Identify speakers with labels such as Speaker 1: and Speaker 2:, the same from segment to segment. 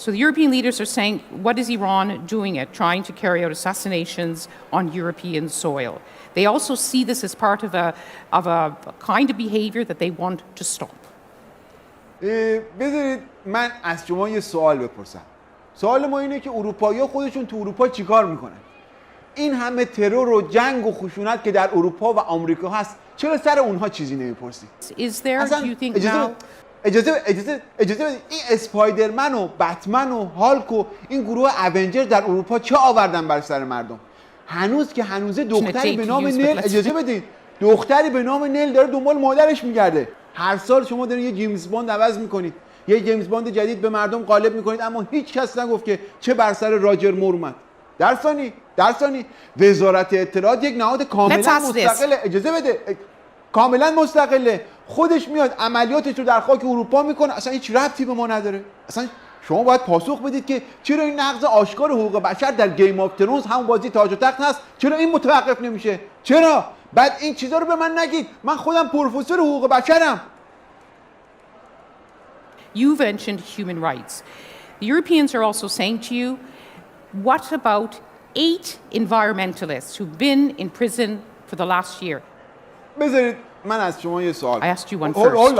Speaker 1: So the European leaders are saying, what is Iran doing it, trying to carry out assassinations on European soil? They also see this as part of a kind of behavior that they want to stop.
Speaker 2: بذارید من از شما یه سوال بپرسم. سوال ما اینه که اروپایی‌ها خودشون تو اروپا چیکار میکنن؟ این همه ترور و جنگ و خشونت که در اروپا و آمریکا هست، چرا سر اونها چیزی نمیپرسی؟
Speaker 1: Is there, do you think now...
Speaker 2: اجازه این اسپایدرمن و بتمن و هالک و این گروه اونجر در اروپا چه آوردن بر سر مردم؟ هنوز که هنوزه دختری به نام نیل، اجازه بدین، دختری به نام نیل داره دنبال مادرش میگرده. هر سال شما دارید یه جیمز باند عوض میکنید، یه جیمز باند جدید به مردم غالب میکنید، اما هیچ کس نگفت که چه بر سر راجر مور اومد. در ثانی وزارت اطلاعات یک نهاد کاملا مستقله، اجازه بده، کاملا مستقله، خودش میاد عملیاتش رو در خاک اروپا میکنه، اصلا هیچ ربطی به ما نداره. اصلا شما باید پاسخ بدید که چرا این نقض آشکار حقوق بشر در گیم آف ترونز، همون بازی تاج و تخت هست، چرا این متوقف نمیشه؟ چرا؟ بعد این چیزا رو به من نگید، من خودم پروفسور حقوق بشرم.
Speaker 1: You've mentioned human rights. The Europeans are also saying to you, what about 8 environmentalists who've been in prison for the last year?
Speaker 2: بذارید من از شما یه سوال.
Speaker 1: I asked you one first.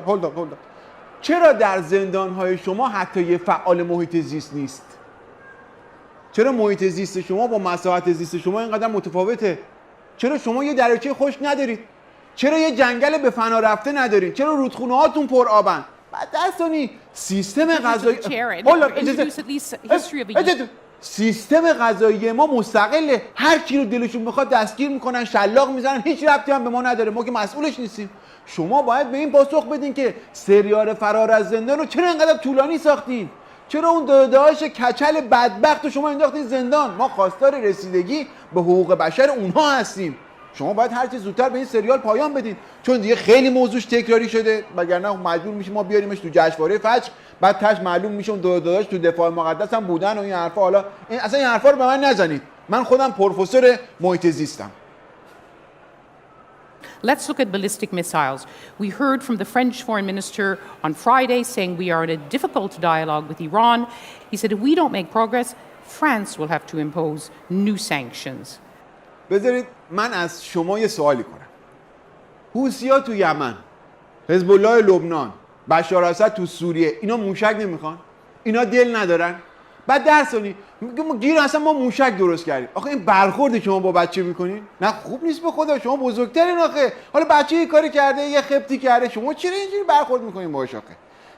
Speaker 2: hold on. چرا در زندان‌های شما حتی یه فعال محیط زیست نیست؟ چرا محیط زیست شما با مساحت زیست شما اینقدر متفاوته؟ چرا شما یه دریاچه خشک ندارید؟ چرا یه جنگل به فنا رفته ندارید؟ چرا رودخونه هاتون پر آبن؟ بعد درستانی سیستم غذایی سیستم غذایی ما مستقله، هر کی رو دلشون بخواد دستگیر میکنن، شلاق میزنن، هیچ ربطی هم به ما نداره، ما که مسئولش نیستیم. شما باید به این پاسخ بدین که سریال فرار از زندان رو چرا اینقدر طولانی ساختین؟ چرا اون داداش کچل بدبخت رو شما انداختین زندان؟ ما خواستار رسیدگی به حقوق بشر اونها هستیم. شما باید هر چه زودتر به این سریال پایان بدین، چون دیگه خیلی موضوعش تکراری شده، وگرنه مجبور میشیم ما بیاریمش تو جشنواره فجر، بعد تاش معلوم میشه اون داداش تو دفاع مقدس هم بودن و این حرفا. حالا اصلا این حرفا رو به من نزنید، من خودم پروفسور محیط زیستم.
Speaker 1: Let's look at ballistic missiles. We heard from the French foreign minister on Friday saying we are in a difficult dialogue with Iran. He said if we don't make progress, France will have to impose new sanctions.
Speaker 2: بذارید من از شما یه سوالی کنم. حوثی‌ها تو یمن، حزب الله لبنان، بشار اسد تو سوریه، اینا موشک نمیخوان؟ اینا دل ندارن؟ بعد درسانی میگم گیر اصلا ما موشک درست کردیم. آخه این برخورد شما با بچه میکنین؟ نه خوب نیست به خدا، شما بزرگترین آخه. حالا بچه یه کاری کرده، یه خبتی کرده، شما چرا اینجوری برخورد میکنین باهاش آخه؟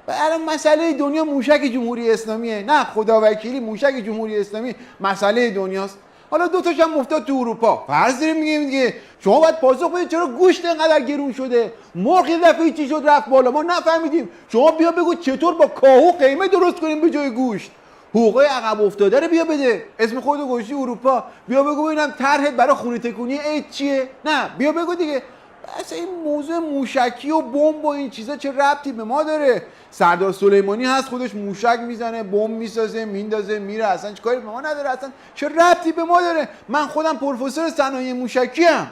Speaker 2: الان مسئله دنیا موشک جمهوری اسلامیه. نه خدا وکیلی موشک جمهوری اسلامی مسئله دنیاست. حالا دو تاش هم افتاد تو اروپا. فرض داریم میگیم دیگه شما باید پاسخ بدید چرا گوشت اینقدر گرون شده؟ مرغ یه دفعه چی شد رفت بالا، ما نفهمیدیم. شما بیا بگو چطور با کاهو قیمه درست کنیم به جای گوشت. حقوقای عقب افتاده رو بیا بده، اسم خودت گوشتی اروپا، بیا بگو ببینم طرحت برای خونه تکونی عید چیه؟ نه بیا بگو دیگه. اصلا این موضوع موشکی و بمب و این چیزا چه ربطی به ما داره؟ سردار سلیمانی هست خودش موشک میزنه، بمب میسازه، میندازه، میره، اصلا چه کاری به ما نداره، اصلا چه ربطی به ما داره؟ من خودم پروفسور صنایع موشکی ام.